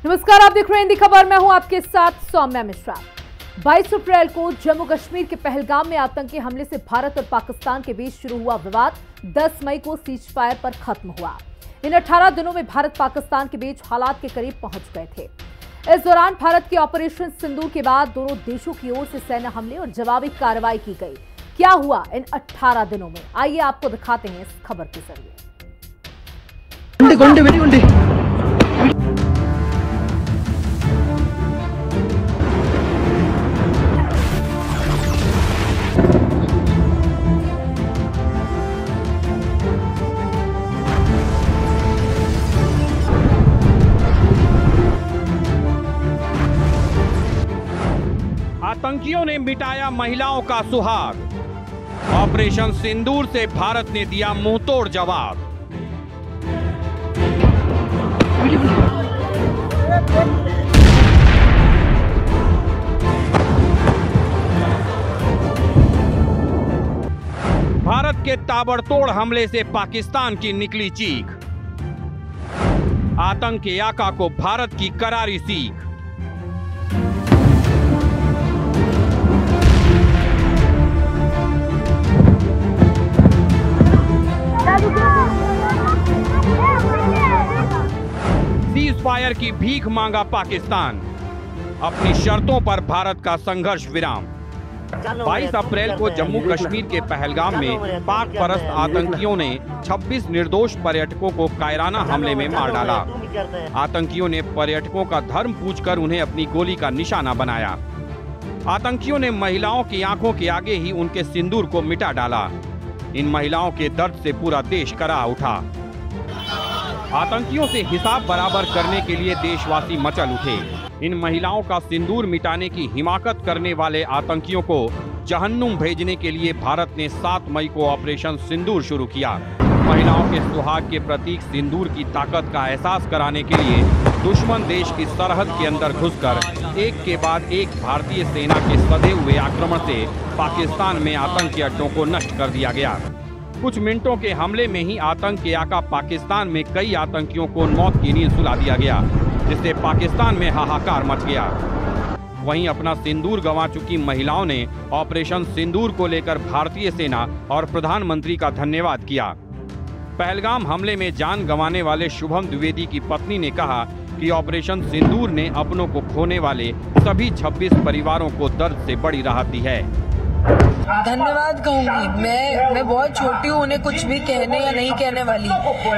नमस्कार, आप देख रहे हैं हिंदी खबर। मैं हूं आपके साथ सौम्या मिश्रा। 22 अप्रैल को जम्मू कश्मीर के पहलगाम में आतंकी हमले से भारत और पाकिस्तान के बीच शुरू हुआ विवाद 10 मई को सीज फायर पर खत्म हुआ। इन 18 दिनों में भारत पाकिस्तान के बीच हालात के करीब पहुंच गए थे। इस दौरान भारत के ऑपरेशन सिंदूर के बाद दोनों देशों की ओर से सैन्य हमले और जवाबी कार्रवाई की गई। क्या हुआ इन 18 दिनों में, आइए आपको दिखाते हैं इस खबर के जरिए। आतंकियों ने मिटाया महिलाओं का सुहाग। ऑपरेशन सिंदूर से भारत ने दिया मुंहतोड़ जवाब। भारत के ताबड़तोड़ हमले से पाकिस्तान की निकली चीख। आतंक के आका को भारत की करारी सीख। सीज फायर की भीख मांगा पाकिस्तान। अपनी शर्तों पर भारत का संघर्ष विराम। 22 अप्रैल को जम्मू कश्मीर के पहलगाम में पाक परस्त आतंकियों ने 26 निर्दोष पर्यटकों को कायराना हमले में मार डाला। आतंकियों ने पर्यटकों का धर्म पूछकर उन्हें अपनी गोली का निशाना बनाया। आतंकियों ने महिलाओं की आंखों के आगे ही उनके सिंदूर को मिटा डाला। इन महिलाओं के दर्द से पूरा देश करा उठा। आतंकियों से हिसाब बराबर करने के लिए देशवासी मचल उठे। इन महिलाओं का सिंदूर मिटाने की हिमाकत करने वाले आतंकियों को जहन्नुम भेजने के लिए भारत ने 7 मई को ऑपरेशन सिंदूर शुरू किया। महिलाओं के सुहाग के प्रतीक सिंदूर की ताकत का एहसास कराने के लिए दुश्मन देश की सरहद के अंदर घुसकर एक के बाद एक भारतीय सेना के सधे हुए आक्रमण से पाकिस्तान में आतंकी अड्डों को नष्ट कर दिया गया। कुछ मिनटों के हमले में ही आतंक के आका पाकिस्तान में कई आतंकियों को मौत की नींद सुला दिया गया, जिससे पाकिस्तान में हाहाकार मच गया। वहीं अपना सिंदूर गंवा चुकी महिलाओं ने ऑपरेशन सिंदूर को लेकर भारतीय सेना और प्रधानमंत्री का धन्यवाद किया। पहलगाम हमले में जान गंवाने वाले शुभम द्विवेदी की पत्नी ने कहा कि ऑपरेशन सिंदूर ने अपनों को खोने वाले सभी 26 परिवारों को दर्द से बड़ी राहत दी है। धन्यवाद कहूंगी। मैं बहुत छोटी हूँ, उन्हें कुछ भी कहने या नहीं कहने वाली,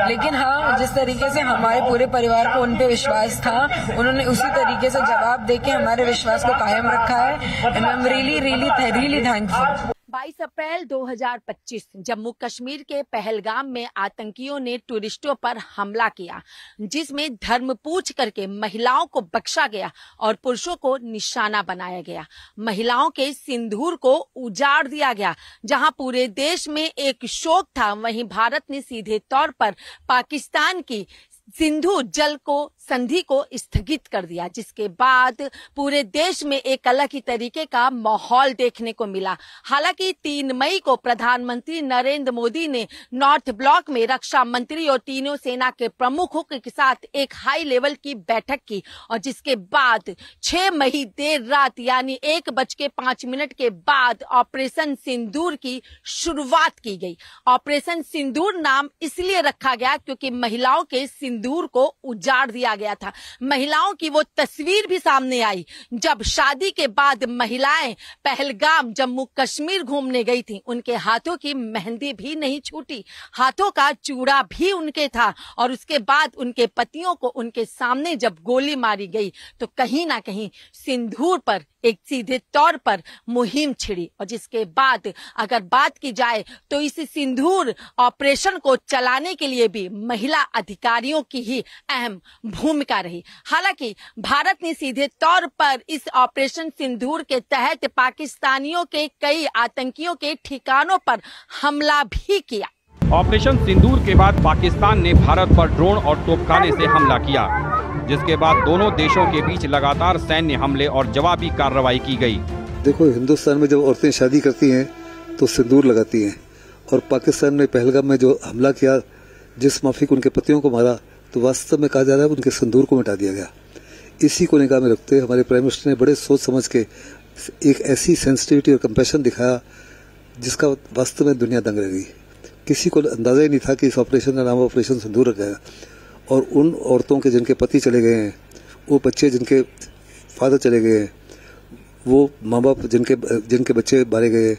लेकिन हाँ, जिस तरीके से हमारे पूरे परिवार को उन पे विश्वास था, उन्होंने उसी तरीके से जवाब देके हमारे विश्वास को कायम रखा है। And I am really thankful. 22 अप्रैल 2025 जम्मू कश्मीर के पहलगाम में आतंकियों ने टूरिस्टों पर हमला किया, जिसमें धर्म पूछ करके महिलाओं को बख्शा गया और पुरुषों को निशाना बनाया गया। महिलाओं के सिंदूर को उजाड़ दिया गया। जहां पूरे देश में एक शोक था, वहीं भारत ने सीधे तौर पर पाकिस्तान की सिंधु जल को संधि को स्थगित कर दिया, जिसके बाद पूरे देश में एक अलग ही तरीके का माहौल देखने को मिला। हालांकि 3 मई को प्रधानमंत्री नरेंद्र मोदी ने नॉर्थ ब्लॉक में रक्षा मंत्री और तीनों सेना के प्रमुखों के साथ एक हाई लेवल की बैठक की, और जिसके बाद 6 मई देर रात यानी 1:05 के बाद ऑपरेशन सिंदूर की शुरुआत की गई। ऑपरेशन सिंदूर नाम इसलिए रखा गया क्योंकि महिलाओं के सिंदूर को उजाड़ दिया गया था। महिलाओं की वो तस्वीर भी सामने आई जब शादी के बाद महिलाएं पहलगाम जम्मू कश्मीर घूमने गई थी। उनके हाथों की मेहंदी भी नहीं छूटी, हाथों का चूड़ा भी उनके था, और उसके बाद उनके पतियों को उनके सामने जब गोली मारी गई तो कहीं ना कहीं सिंदूर पर एक सीधे तौर पर मुहिम छिड़ी। और जिसके बाद अगर बात की जाए तो इस सिंदूर ऑपरेशन को चलाने के लिए भी महिला अधिकारियों की ही अहम भूमिका रही। हालांकि भारत ने सीधे तौर पर इस ऑपरेशन सिंदूर के तहत पाकिस्तानियों के कई आतंकियों के ठिकानों पर हमला भी किया। ऑपरेशन सिंदूर के बाद पाकिस्तान ने भारत पर ड्रोन और तोपखाने से हमला किया, जिसके बाद दोनों देशों के बीच लगातार सैन्य हमले और जवाबी कार्रवाई की गई। देखो, हिंदुस्तान में जब औरतें शादी करती हैं तो सिंदूर लगाती हैं, और पाकिस्तान में पहलगाम में जो हमला किया, जिस माफिक उनके पतियों को मारा, तो वास्तव में कहा जा रहा है उनके सिंदूर को मिटा दिया गया। इसी को निगाह में रखते हमारे प्राइम मिनिस्टर ने बड़े सोच समझ के एक ऐसी सेंसिटिविटी और कंपैशन दिखाया जिसका वास्तव में दुनिया दंग रह गई। किसी को अंदाजा ही नहीं था कि इस ऑपरेशन का नाम ऑपरेशन सिंदूर रख जाएगा। और उन औरतों के जिनके पति चले गए हैं, वो बच्चे जिनके फादर चले गए हैं, वो माँ बाप जिनके बच्चे मारे गए,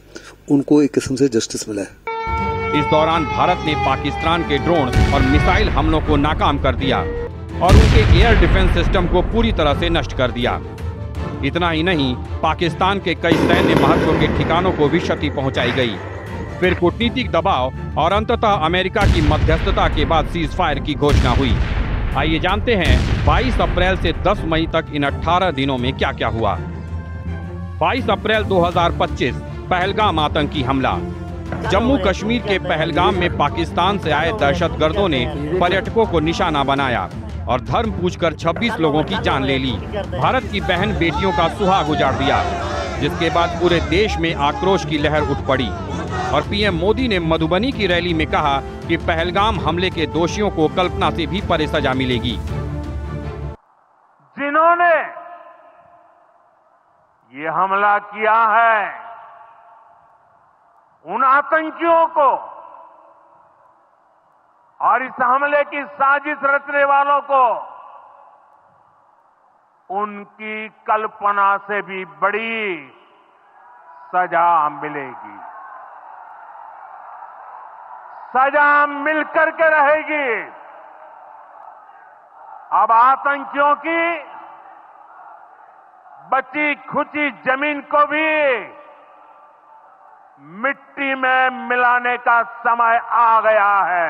उनको एक किस्म से जस्टिस मिला है। इस दौरान भारत ने पाकिस्तान के ड्रोन और मिसाइल हमलों को नाकाम कर दिया और उनके एयर डिफेंस सिस्टम को पूरी तरह से नष्ट कर दिया। इतना ही नहीं, पाकिस्तान के कई सैन्य महत्व के ठिकानों को भी क्षति पहुंचाई गई। फिर कूटनीतिक दबाव और अंततः अमेरिका की मध्यस्थता के बाद सीज फायर की घोषणा हुई। आइए जानते हैं 22 अप्रैल से 10 मई तक इन 18 दिनों में क्या क्या हुआ। 22 अप्रैल 2025 पहलगाम आतंकी हमला। जम्मू कश्मीर के पहलगाम में पाकिस्तान से आए दहशतगर्दों ने पर्यटकों को निशाना बनाया और धर्म पूछकर 26 लोगों की जान ले ली। भारत की बहन बेटियों का सुहाग उजाड़ दिया, जिसके बाद पूरे देश में आक्रोश की लहर उठ पड़ी और पीएम मोदी ने मधुबनी की रैली में कहा कि पहलगाम हमले के दोषियों को कल्पना से भी परे सजा मिलेगी। जिन्होंने ये हमला किया है, उन आतंकियों को और इस हमले की साजिश रचने वालों को उनकी कल्पना से भी बड़ी सजा मिलेगी। सजा मिलकर के रहेगी। अब आतंकियों की बची खुची जमीन को भी मिट्टी में मिलाने का समय आ गया है।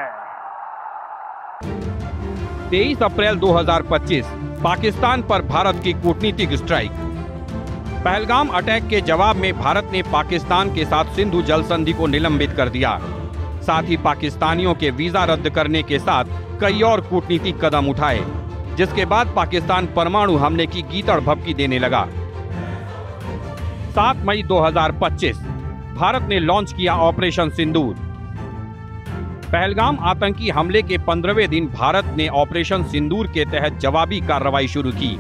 23 अप्रैल 2025 पाकिस्तान पर भारत की कूटनीतिक स्ट्राइक। पहलगाम अटैक के जवाब में भारत ने पाकिस्तान के साथ सिंधु जल संधि को निलंबित कर दिया। साथ ही पाकिस्तानियों के वीजा रद्द करने के साथ कई और कूटनीतिक कदम उठाए, जिसके बाद पाकिस्तान परमाणु हमले की गीदड़ भभकी देने लगा। 7 मई 2025 भारत ने लॉन्च किया ऑपरेशन सिंदूर। पहलगाम आतंकी हमले के 15वें दिन भारत ने ऑपरेशन सिंदूर के तहत जवाबी कार्रवाई शुरू की।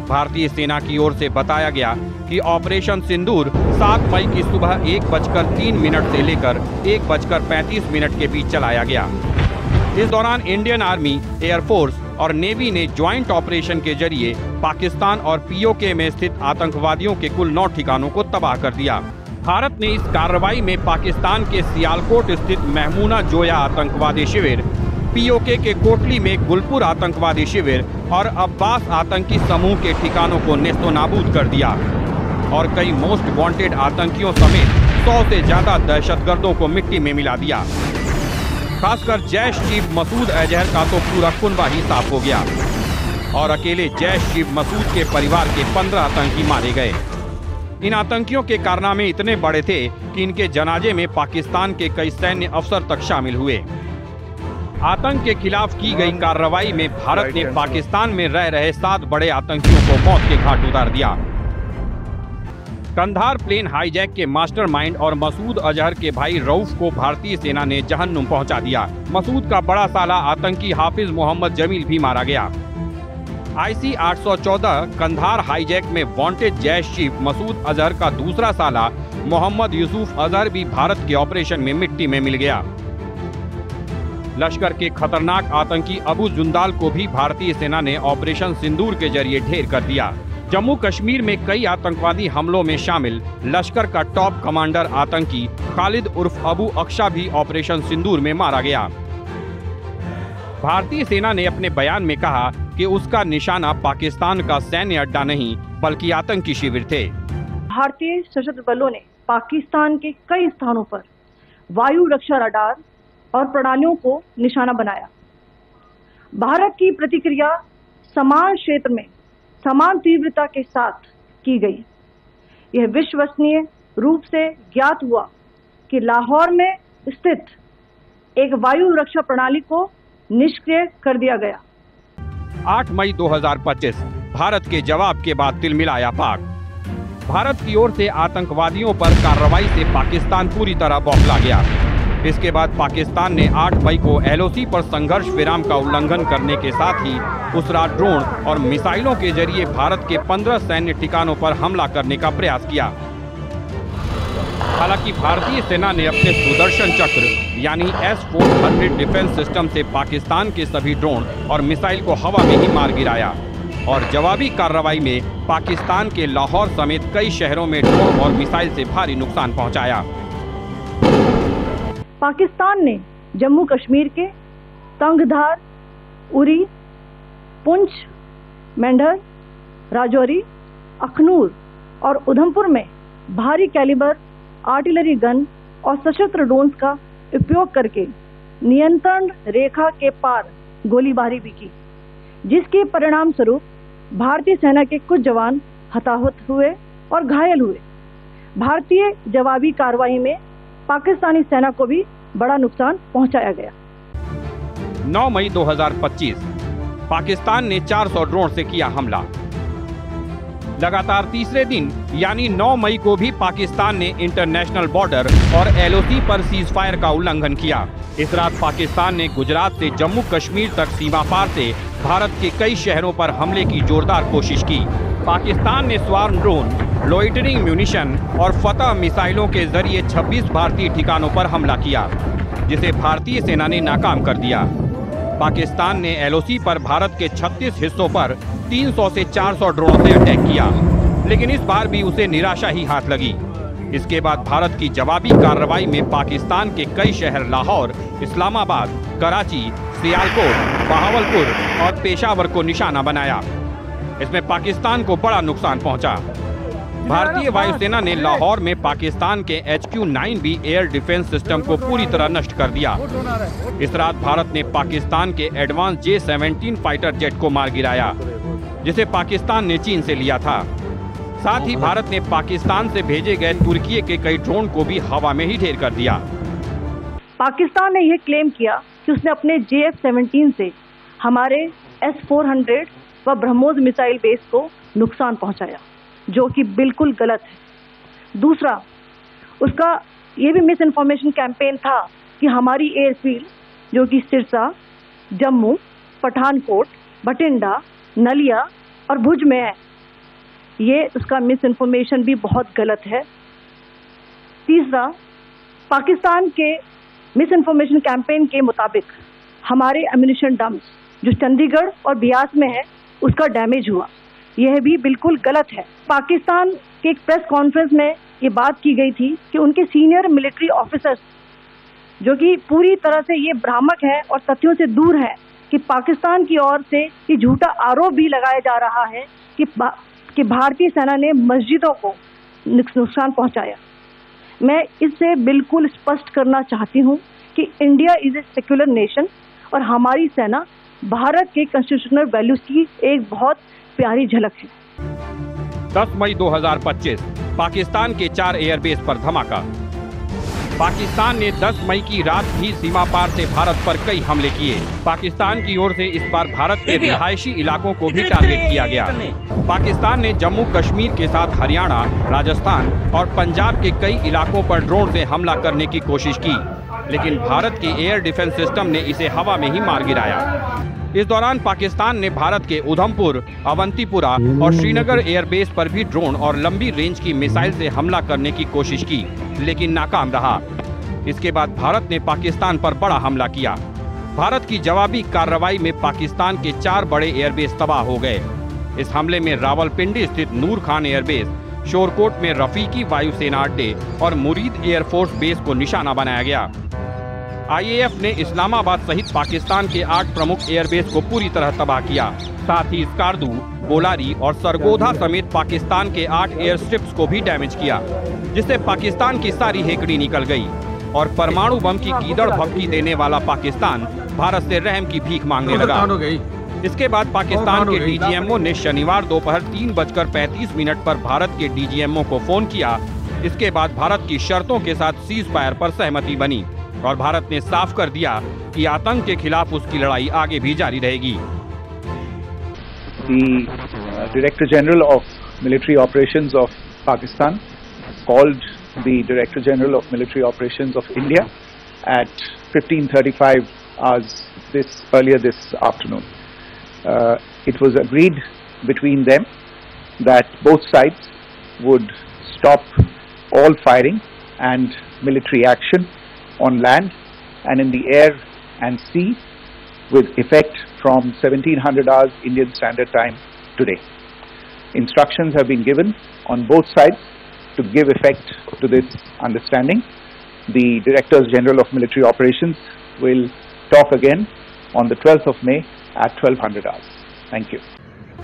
भारतीय सेना की ओर से बताया गया कि ऑपरेशन सिंदूर 7 मई की सुबह 1:03 से लेकर 1:35 के बीच चलाया गया। इस दौरान इंडियन आर्मी, एयरफोर्स और नेवी ने ज्वाइंट ऑपरेशन के जरिए पाकिस्तान और पीओके में स्थित आतंकवादियों के कुल 9 ठिकानों को तबाह कर दिया। भारत ने इस कार्रवाई में पाकिस्तान के सियालकोट स्थित महमूना जोया आतंकवादी शिविर, पीओके के कोटली में गुलपुर आतंकवादी शिविर और अब्बास आतंकी समूह के ठिकानों को नेस्तोनाबूद कर दिया और कई मोस्ट वांटेड आतंकियों समेत 100 से ज्यादा दहशतगर्दों को मिट्टी में मिला दिया। खासकर जैश चीफ मसूद अजहर का तो पूरा कुनबा ही साफ हो गया और अकेले जैश चीफ मसूद के परिवार के 15 आतंकी मारे गए। इन आतंकियों के कारनामे इतने बड़े थे कि इनके जनाजे में पाकिस्तान के कई सैन्य अफसर तक शामिल हुए। आतंक के खिलाफ की गई कार्रवाई में भारत ने पाकिस्तान में रह रहे 7 बड़े आतंकियों को मौत के घाट उतार दिया। कंधार प्लेन हाईजैक के मास्टरमाइंड और मसूद अजहर के भाई रऊफ को भारतीय सेना ने जहन्नुम पहुंचा दिया। मसूद का बड़ा साला आतंकी हाफिज मोहम्मद जमील भी मारा गया। IC 814 कंधार हाईजैक में वांटेड जैश चीफ मसूद अजहर का दूसरा साला मोहम्मद यूसुफ अजहर भी भारत के ऑपरेशन में मिट्टी में मिल गया। लश्कर के खतरनाक आतंकी अबू जुंदाल को भी भारतीय सेना ने ऑपरेशन सिंदूर के जरिए ढेर कर दिया। जम्मू कश्मीर में कई आतंकवादी हमलों में शामिल लश्कर का टॉप कमांडर आतंकी खालिद उर्फ अबू अक्शा भी ऑपरेशन सिंदूर में मारा गया। भारतीय सेना ने अपने बयान में कहा कि उसका निशाना पाकिस्तान का सैन्य अड्डा नहीं बल्कि आतंकी शिविर थे। भारतीय सशस्त्र बलों ने पाकिस्तान के कई स्थानों पर वायु रक्षा रडार और प्रणालियों को निशाना बनाया। भारत की प्रतिक्रिया समान क्षेत्र में समान तीव्रता के साथ की गई। यह विश्वसनीय रूप से ज्ञात हुआ कि लाहौर में स्थित एक वायु रक्षा प्रणाली को निष्क्रिय कर दिया गया। 8 मई 2025 भारत के जवाब के बाद तिलमिलाया पाक। भारत की ओर से आतंकवादियों पर कार्रवाई से पाकिस्तान पूरी तरह बौखला गया। इसके बाद पाकिस्तान ने 8 मई को LOC पर संघर्ष विराम का उल्लंघन करने के साथ ही उस रात ड्रोन और मिसाइलों के जरिए भारत के 15 सैन्य ठिकानों पर हमला करने का प्रयास किया। हालांकि भारतीय सेना ने अपने सुदर्शन चक्र यानी S-400 डिफेंस सिस्टम से पाकिस्तान के सभी ड्रोन और मिसाइल को हवा में ही मार गिराया और जवाबी कार्रवाई में पाकिस्तान के लाहौर समेत कई शहरों में ड्रोन और मिसाइल से भारी नुकसान पहुंचाया। पाकिस्तान ने जम्मू कश्मीर के तंगधार, उरी, पुंछ, मेंढर, राजौरी, अखनूर और उधमपुर में भारी कैलिबर आर्टिलरी गन और सशस्त्र ड्रोन्स का उपयोग करके नियंत्रण रेखा के पार गोलीबारी भी की, जिसके परिणाम स्वरूप भारतीय सेना के कुछ जवान हताहत हुए और घायल हुए। भारतीय जवाबी कार्रवाई में पाकिस्तानी सेना को भी बड़ा नुकसान पहुंचाया गया। 9 मई 2025 पाकिस्तान ने 400 ड्रोन से किया हमला। लगातार तीसरे दिन यानी 9 मई को भी पाकिस्तान ने इंटरनेशनल बॉर्डर और LOC पर सीज फायर का उल्लंघन किया। इस रात पाकिस्तान ने गुजरात से जम्मू कश्मीर तक सीमा पार से भारत के कई शहरों पर हमले की जोरदार कोशिश की। पाकिस्तान ने स्वार्म ड्रोन, लोइटरिंग म्यूनिशन और फतह मिसाइलों के जरिए 26 भारतीय ठिकानों पर हमला किया, जिसे भारतीय सेना ने नाकाम कर दिया। पाकिस्तान ने LOC पर भारत के 36 हिस्सों पर 300 से 400 ड्रोन से अटैक किया, लेकिन इस बार भी उसे निराशा ही हाथ लगी। इसके बाद भारत की जवाबी कार्रवाई में पाकिस्तान के कई शहर लाहौर, इस्लामाबाद, कराची, सियालकोट, बहावलपुर और पेशावर को निशाना बनाया। इसमें पाकिस्तान को बड़ा नुकसान पहुंचा। भारतीय वायुसेना ने लाहौर में पाकिस्तान के HQ-9B एयर डिफेंस सिस्टम को पूरी तरह नष्ट कर दिया। इस रात भारत ने पाकिस्तान के एडवांस J-17 फाइटर जेट को मार गिराया, जिसे पाकिस्तान ने चीन से लिया था। साथ ही भारत ने पाकिस्तान से भेजे गए तुर्की के कई ड्रोन को भी हवा में ही ढेर कर दिया। पाकिस्तान ने यह क्लेम किया कि उसने अपने JF-17 से हमारे S-400 व ब्रह्मोस मिसाइल बेस को नुकसान पहुंचाया, जो कि बिल्कुल गलत है। दूसरा, उसका ये भी मिस इन्फॉर्मेशन कैंपेन था कि हमारी एयरफील्ड जो कि सिरसा, जम्मू, पठानकोट, बठिंडा, नलिया और भुज में है, ये उसका मिस इन्फॉर्मेशन भी बहुत गलत है। तीसरा, पाकिस्तान के मिस इन्फॉर्मेशन कैंपेन के मुताबिक हमारे एम्यूनिशन डंप्स जो चंडीगढ़ और बियास में है उसका डैमेज हुआ, यह भी बिल्कुल गलत है। पाकिस्तान के एक प्रेस कॉन्फ्रेंस में ये बात की गई थी कि उनके सीनियर मिलिट्री ऑफिसर्स जो कि पूरी तरह से ये भ्रामक है और तथ्यों से दूर है कि पाकिस्तान की ओर से ये झूठा आरोप भी लगाया जा रहा है कि भारतीय सेना ने मस्जिदों को नुकसान पहुंचाया। मैं इससे बिल्कुल स्पष्ट करना चाहती हूं कि India is a secular nation और हमारी सेना भारत के कॉन्स्टिट्यूशनल वैल्यूज की एक बहुत प्यारी झलक है। 10 मई 2025 पाकिस्तान के 4 एयरबेस पर धमाका। पाकिस्तान ने 10 मई की रात भी सीमा पार से भारत पर कई हमले किए। पाकिस्तान की ओर से इस बार भारत के रिहायशी इलाकों को भी टारगेट किया गया। पाकिस्तान ने जम्मू कश्मीर के साथ हरियाणा, राजस्थान और पंजाब के कई इलाकों पर ड्रोन से हमला करने की कोशिश की, लेकिन भारत के एयर डिफेंस सिस्टम ने इसे हवा में ही मार गिराया। इस दौरान पाकिस्तान ने भारत के उधमपुर, अवंतीपुरा और श्रीनगर एयरबेस पर भी ड्रोन और लंबी रेंज की मिसाइल से हमला करने की कोशिश की, लेकिन नाकाम रहा। इसके बाद भारत ने पाकिस्तान पर बड़ा हमला किया। भारत की जवाबी कार्रवाई में पाकिस्तान के 4 बड़े एयरबेस तबाह हो गए। इस हमले में रावलपिंडी स्थित नूर खान एयरबेस, शोरकोट में रफीकी वायुसेना अड्डे और मुरीद एयरफोर्स बेस को निशाना बनाया गया। IAF ने इस्लामाबाद सहित पाकिस्तान के 8 प्रमुख एयरबेस को पूरी तरह तबाह किया। साथ ही स्कार्दू, बोलारी और सरगोधा समेत पाकिस्तान के 8 एयर स्ट्रिप्स को भी डैमेज किया, जिससे पाकिस्तान की सारी हेकड़ी निकल गई और परमाणु बम की कीदड़ भभकी देने वाला पाकिस्तान भारत से रहम की भीख मांगने लगा। इसके बाद पाकिस्तान के DGMO ने शनिवार दोपहर 3:35 पर भारत के DGMO को फोन किया। इसके बाद भारत की शर्तों के साथ सीज फायर पर सहमति बनी और भारत ने साफ कर दिया कि आतंक के खिलाफ उसकी लड़ाई आगे भी जारी रहेगी। The Director General of Military Operations of Pakistan called the Director General of Military Operations of India at 15:35 hours earlier this afternoon. It was agreed between them that both sides would stop all firing and military action on land and in the air and sea with effect from 1700 hours Indian Standard Time today. Instructions have been given on both sides to give effect to this understanding. The Directors General of Military Operations will talk again on the 12th of May at 1200 hours. Thank you.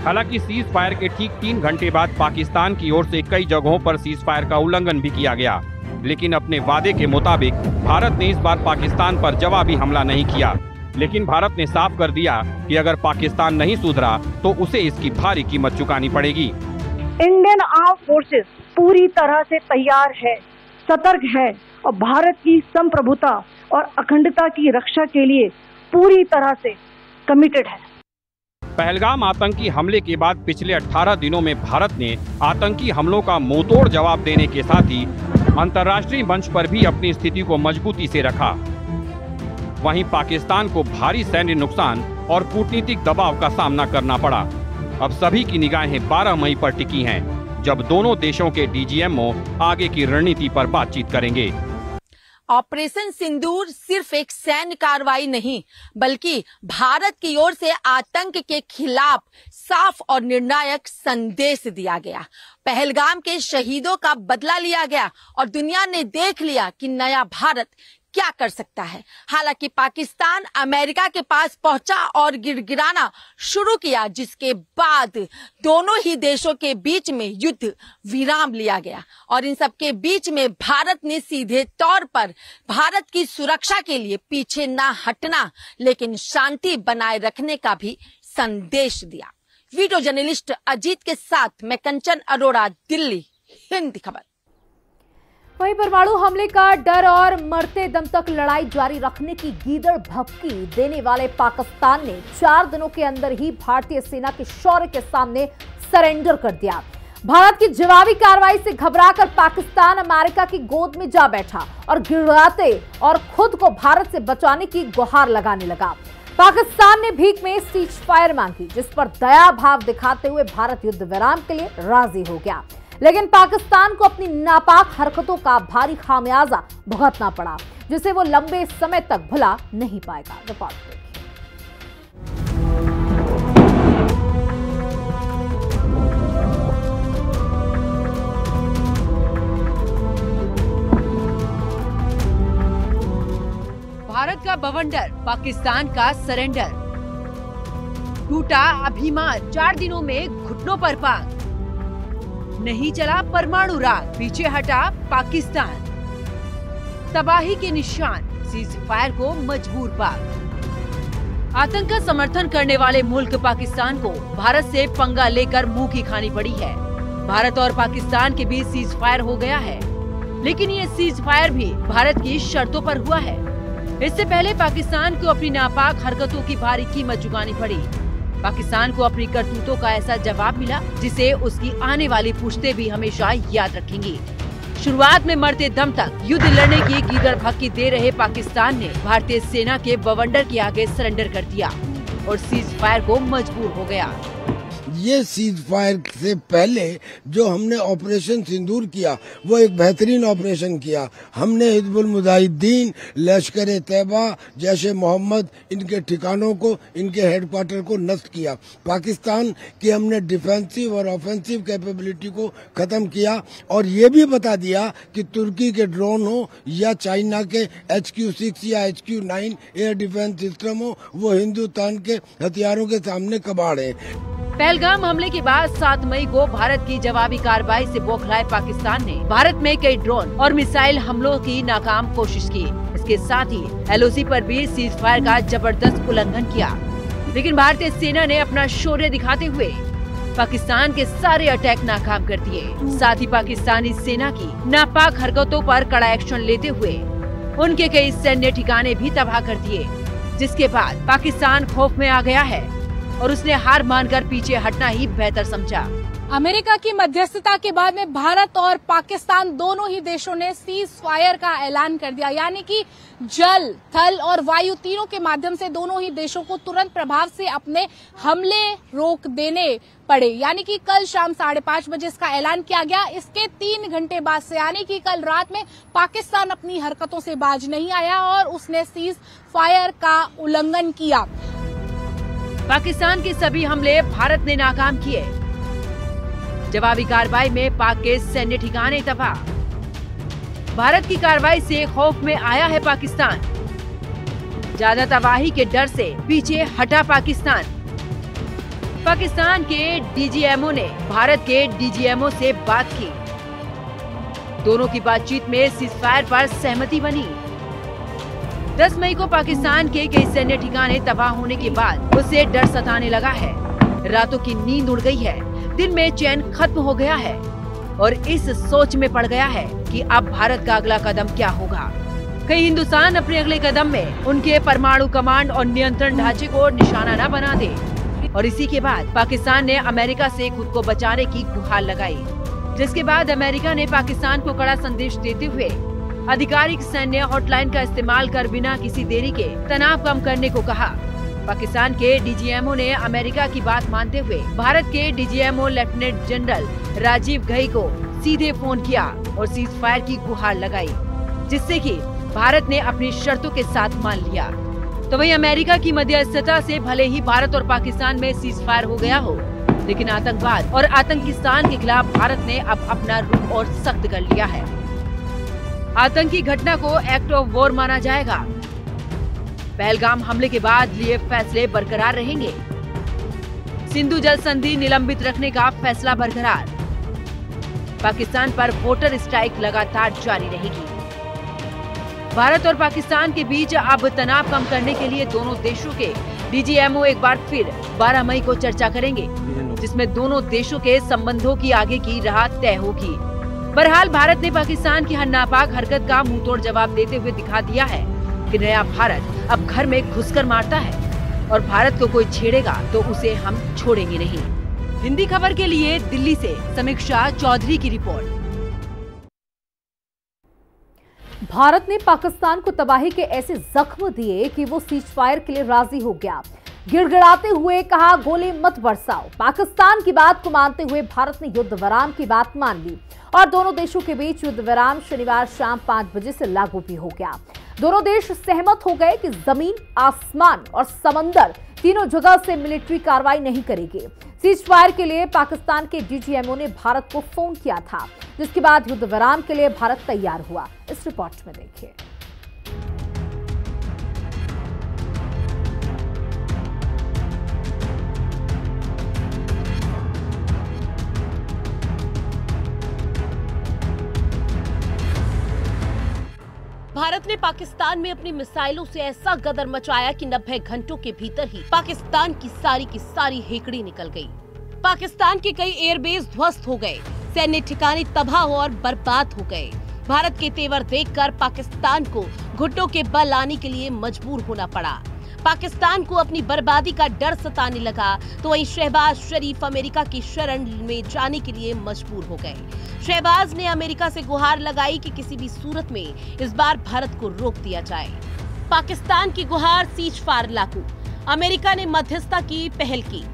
हालांकि cease fire के ठीक 3 घंटे बाद पाकिस्तान की ओर से कई जगहों पर सीज फायर का उल्लंघन भी किया गया, लेकिन अपने वादे के मुताबिक भारत ने इस बार पाकिस्तान पर जवाबी हमला नहीं किया। लेकिन भारत ने साफ कर दिया कि अगर पाकिस्तान नहीं सुधरा तो उसे इसकी भारी कीमत चुकानी पड़ेगी। इंडियन आर्म फोर्सेस पूरी तरह से तैयार है, सतर्क है और भारत की संप्रभुता और अखंडता की रक्षा के लिए पूरी तरह से कमिटेड है। पहलगाम आतंकी हमले के बाद पिछले 18 दिनों में भारत ने आतंकी हमलों का मुंहतोड़ जवाब देने के साथ ही अंतर्राष्ट्रीय मंच पर भी अपनी स्थिति को मजबूती से रखा। वहीं पाकिस्तान को भारी सैन्य नुकसान और कूटनीतिक दबाव का सामना करना पड़ा। अब सभी की निगाहें 12 मई पर टिकी हैं, जब दोनों देशों के डीजीएमओ आगे की रणनीति पर बातचीत करेंगे। ऑपरेशन सिंदूर सिर्फ एक सैन्य कार्रवाई नहीं, बल्कि भारत की ओर से आतंक के खिलाफ साफ और निर्णायक संदेश दिया गया। पहलगाम के शहीदों का बदला लिया गया और दुनिया ने देख लिया कि नया भारत क्या कर सकता है। हालांकि पाकिस्तान अमेरिका के पास पहुंचा और गिड़गिड़ाना शुरू किया, जिसके बाद दोनों ही देशों के बीच में युद्ध विराम लिया गया और इन सब के बीच में भारत ने सीधे तौर पर भारत की सुरक्षा के लिए पीछे ना हटना, लेकिन शांति बनाए रखने का भी संदेश दिया। वीडियो जर्नलिस्ट अजीत के साथ मैं कंचन अरोड़ा, दिल्ली, हिंद खबर। वहीं परमाणु हमले का डर और मरते दम तक लड़ाई जारी रखने की गीदड़ भभकी देने वाले पाकिस्तान ने 4 दिनों के अंदर ही भारतीय सेना के शौर्य के सामने सरेंडर कर दिया। भारत की जवाबी कार्रवाई से घबराकर पाकिस्तान अमेरिका की गोद में जा बैठा और गिड़गिड़ाते और खुद को भारत से बचाने की गुहार लगाने लगा। पाकिस्तान ने भीख में सीज फायर मांगी, जिस पर दया भाव दिखाते हुए भारत युद्ध विराम के लिए राजी हो गया। लेकिन पाकिस्तान को अपनी नापाक हरकतों का भारी खामियाजा भुगतना पड़ा, जिसे वो लंबे समय तक भुला नहीं पाएगा। रिपोर्ट देखिए। भारत का बवंडर, पाकिस्तान का सरेंडर। टूटा अभिमान, 4 दिनों में घुटनों पर पांग। नहीं चला परमाणु राग, पीछे हटा पाकिस्तान। तबाही के निशान, सीज फायर को मजबूर पाक। आतंक का समर्थन करने वाले मुल्क पाकिस्तान को भारत से पंगा लेकर मुंह की खानी पड़ी है। भारत और पाकिस्तान के बीच सीज फायर हो गया है, लेकिन ये सीज फायर भी भारत की शर्तों पर हुआ है। इससे पहले पाकिस्तान को अपनी नापाक हरकतों की भारी कीमत चुकानी पड़ी। पाकिस्तान को अपनी करतूतों का ऐसा जवाब मिला, जिसे उसकी आने वाली पुश्तें भी हमेशा याद रखेंगी। शुरुआत में मरते दम तक युद्ध लड़ने की गीदड़ भक्की दे रहे पाकिस्तान ने भारतीय सेना के बवंडर के आगे सरेंडर कर दिया और सीज फायर को मजबूर हो गया। ये सीज फायर से पहले जो हमने ऑपरेशन सिंदूर किया, वो एक बेहतरीन ऑपरेशन किया। हमने हिजबुल मुजाहिदीन, लश्कर तैयबा, जैश मोहम्मद, इनके ठिकानों को, इनके हेडक्वार्टर को नष्ट किया। पाकिस्तान की हमने डिफेंसिव और ऑफेंसिव कैपेबिलिटी को खत्म किया और ये भी बता दिया कि तुर्की के ड्रोन हो या चाइना के HQ-6 या HQ-9 एयर डिफेंस सिस्टम हो, वो हिंदुस्तान के हथियारों के सामने कबाड़ है। पहलगाम हमले के बाद 7 मई को भारत की जवाबी कार्रवाई से बौखलाए पाकिस्तान ने भारत में कई ड्रोन और मिसाइल हमलों की नाकाम कोशिश की। इसके साथ ही LOC पर भी सीज फायर का जबरदस्त उल्लंघन किया, लेकिन भारतीय सेना ने अपना शौर्य दिखाते हुए पाकिस्तान के सारे अटैक नाकाम कर दिए। साथ ही पाकिस्तानी सेना की नापाक हरकतों पर कड़ा एक्शन लेते हुए उनके कई सैन्य ठिकाने भी तबाह कर दिए, जिसके बाद पाकिस्तान खौफ में आ गया है और उसने हार मानकर पीछे हटना ही बेहतर समझा। अमेरिका की मध्यस्थता के बाद में भारत और पाकिस्तान दोनों ही देशों ने सीज फायर का ऐलान कर दिया, यानी कि जल, थल और वायु तीनों के माध्यम से दोनों ही देशों को तुरंत प्रभाव से अपने हमले रोक देने पड़े। यानी कि कल शाम 5:30 बजे इसका ऐलान किया गया। इसके 3 घंटे बाद से, यानी कि कल रात में पाकिस्तान अपनी हरकतों से बाज नहीं आया और उसने सीज फायर का उल्लंघन किया। पाकिस्तान के सभी हमले भारत ने नाकाम किए। जवाबी कार्रवाई में पाक के सैन्य ठिकाने तबाह। भारत की कार्रवाई से खौफ में आया है पाकिस्तान। ज्यादा तबाही के डर से पीछे हटा पाकिस्तान। पाकिस्तान के डीजीएमओ ने भारत के डीजीएमओ से बात की। दोनों की बातचीत में सीजफायर पर सहमति बनी। 10 मई को पाकिस्तान के कई सैन्य ठिकाने तबाह होने के बाद उसे डर सताने लगा है। रातों की नींद उड़ गई है, दिन में चैन खत्म हो गया है और इस सोच में पड़ गया है कि अब भारत का अगला कदम क्या होगा। कहीं हिंदुस्तान अपने अगले कदम में उनके परमाणु कमांड और नियंत्रण ढांचे को निशाना न बना दे। और इसी के बाद पाकिस्तान ने अमेरिका से खुद को बचाने की गुहार लगाई, जिसके बाद अमेरिका ने पाकिस्तान को कड़ा संदेश देते हुए आधिकारिक सैन्य हॉटलाइन का इस्तेमाल कर बिना किसी देरी के तनाव कम करने को कहा। पाकिस्तान के डीजीएमओ ने अमेरिका की बात मानते हुए भारत के DGMO lieutenant general Rajeev Ghai को सीधे फोन किया और सीज फायर की गुहार लगाई, जिससे कि भारत ने अपनी शर्तों के साथ मान लिया। तो वहीं अमेरिका की मध्यस्थता से भले ही भारत और पाकिस्तान में सीज फायर हो गया हो, लेकिन आतंकवाद और आतंकिस्तान के खिलाफ भारत ने अब अपना रुख और सख्त कर लिया है। आतंकी घटना को एक्ट ऑफ वॉर माना जाएगा। पहलगाम हमले के बाद लिए फैसले बरकरार रहेंगे। सिंधु जल संधि निलंबित रखने का फैसला बरकरार। पाकिस्तान पर वाटर स्ट्राइक लगातार जारी रहेगी। भारत और पाकिस्तान के बीच अब तनाव कम करने के लिए दोनों देशों के डीजीएमओ एक बार फिर 12 मई को चर्चा करेंगे, जिसमें दोनों देशों के संबंधों की आगे की राह तय होगी। बहरहाल भारत ने पाकिस्तान की हर नापाक हरकत का मुंहतोड़ जवाब देते हुए दिखा दिया है कि नया भारत अब घर में घुसकर मारता है और भारत को कोई छेड़ेगा तो उसे हम छोड़ेंगे नहीं। हिंदी खबर के लिए दिल्ली से समीक्षा चौधरी की रिपोर्ट। भारत ने पाकिस्तान को तबाही के ऐसे जख्म दिए कि वो सीज फायर के लिए राजी हो गया। गिड़गिड़ाते हुए कहा, गोले मत बरसाओ। पाकिस्तान की बात को मानते हुए भारत ने युद्ध विराम की बात मान ली और दोनों देशों के बीच युद्ध विराम शनिवार शाम 5 बजे से लागू भी हो गया। दोनों देश सहमत हो गए कि जमीन, आसमान और समंदर तीनों जगह से मिलिट्री कार्रवाई नहीं करेगी। सीज फायर के लिए पाकिस्तान के डीजीएमओ ने भारत को फोन किया था, जिसके बाद युद्ध विराम के लिए भारत तैयार हुआ। इस रिपोर्ट में देखिए। भारत ने पाकिस्तान में अपनी मिसाइलों से ऐसा गदर मचाया कि 90 घंटों के भीतर ही पाकिस्तान की सारी हेकड़ी निकल गई। पाकिस्तान के कई एयरबेस ध्वस्त हो गए, सैन्य ठिकाने तबाह और बर्बाद हो गए। भारत के तेवर देखकर पाकिस्तान को घुटनों के बल आने के लिए मजबूर होना पड़ा। पाकिस्तान को अपनी बर्बादी का डर सताने लगा तो वहीं शहबाज शरीफ अमेरिका की शरण में जाने के लिए मजबूर हो गए। शहबाज ने अमेरिका से गुहार लगाई कि किसी भी सूरत में इस बार भारत को रोक दिया जाए। पाकिस्तान की गुहार, सीज फायर लागू। अमेरिका ने मध्यस्थता की पहल की।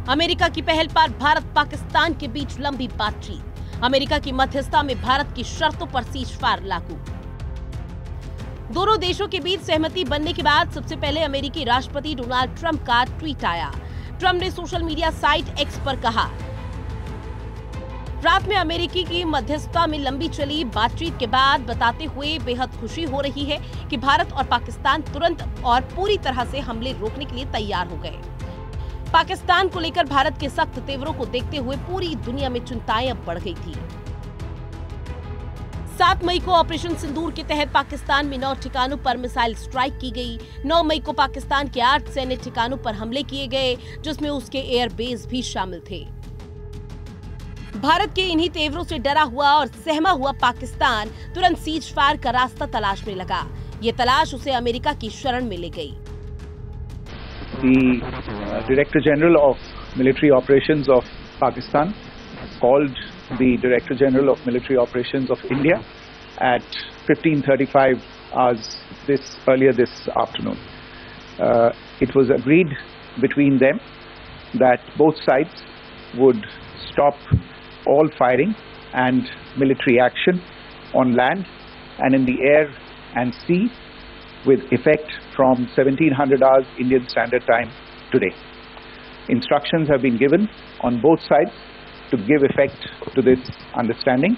अमेरिका की पहल पर भारत पाकिस्तान के बीच लंबी बातचीत। अमेरिका की मध्यस्थता में भारत की शर्तों पर सीज फायर लागू। दोनों देशों के बीच सहमति बनने के बाद सबसे पहले अमेरिकी राष्ट्रपति डोनाल्ड ट्रंप का ट्वीट आया। ट्रंप ने सोशल मीडिया साइट एक्स पर कहा, रात में अमेरिकी की मध्यस्थता में लंबी चली बातचीत के बाद बताते हुए बेहद खुशी हो रही है कि भारत और पाकिस्तान तुरंत और पूरी तरह से हमले रोकने के लिए तैयार हो गए। पाकिस्तान को लेकर भारत के सख्त तेवरों को देखते हुए पूरी दुनिया में चिंताएं अब बढ़ गई थी। 7 मई को ऑपरेशन सिंदूर के तहत पाकिस्तान में 9 ठिकानों पर मिसाइल स्ट्राइक की गई। 9 मई को पाकिस्तान के 8 सैन्य ठिकानों पर हमले किए गए, जिसमें उसके एयरबेस भी शामिल थे। भारत के इन्हीं तेवरों से डरा हुआ और सहमा हुआ पाकिस्तान तुरंत सीज फायर का रास्ता तलाशने लगा। ये तलाश उसे अमेरिका की शरण में ले गई। The Director General of Military Operations of Pakistan called the Director General of Military Operations of India at 15:35 hours earlier this afternoon. It was agreed between them that both sides would stop all firing and military action on land and in the air and sea with effect from 1700 hours Indian Standard Time today. Instructions have been given on both sides to give effect to this understanding.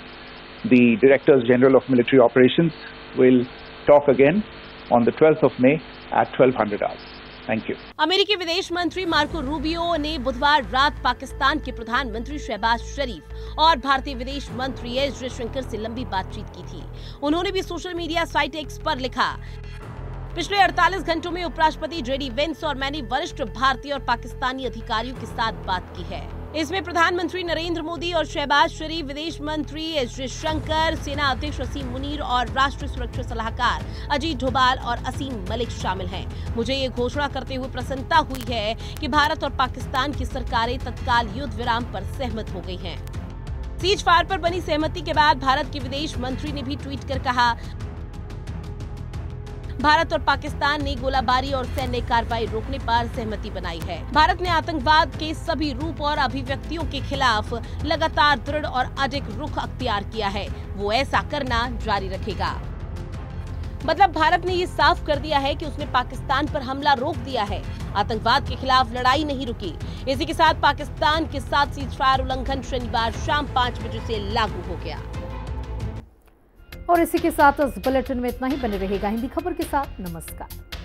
The Directors General of Military Operations will talk again on the 12th of May at 1200 hours. Thank you. अमेरिकी विदेश मंत्री Marco Rubio ने बुधवार रात पाकिस्तान के प्रधानमंत्री शहबाज शरीफ और भारतीय विदेश मंत्री एस जयशंकर से लंबी बातचीत की थी। उन्होंने भी सोशल मीडिया साइट एक्स पर लिखा, पिछले 48 घंटों में उपराष्ट्रपति जेडी वेंस और मैंने वरिष्ठ भारतीय और पाकिस्तानी अधिकारियों के साथ बात की है। इसमें प्रधानमंत्री नरेंद्र मोदी और शहबाज शरीफ, विदेश मंत्री एस जयशंकर, सेना अध्यक्ष असीम मुनीर और राष्ट्रीय सुरक्षा सलाहकार अजीत डोभाल और असीम मलिक शामिल हैं। मुझे ये घोषणा करते हुए प्रसन्नता हुई है कि भारत और पाकिस्तान की सरकारें तत्काल युद्ध विराम पर सहमत हो गई हैं। सीज फायर पर बनी सहमति के बाद भारत के विदेश मंत्री ने भी ट्वीट कर कहा, भारत और पाकिस्तान ने गोलाबारी और सैन्य कार्रवाई रोकने पर सहमति बनाई है। भारत ने आतंकवाद के सभी रूप और अभिव्यक्तियों के खिलाफ लगातार दृढ़ और अडिग रुख अख्तियार किया है। वो ऐसा करना जारी रखेगा। मतलब भारत ने ये साफ कर दिया है कि उसने पाकिस्तान पर हमला रोक दिया है। आतंकवाद के खिलाफ लड़ाई नहीं रुकी। इसी के साथ पाकिस्तान के साथ सीज फायर उल्लंघन शनिवार शाम 5 बजे से लागू हो गया। और इसी के साथ इस बुलेटिन में इतना ही। बने रहेगा हिंदी खबर के साथ। नमस्कार।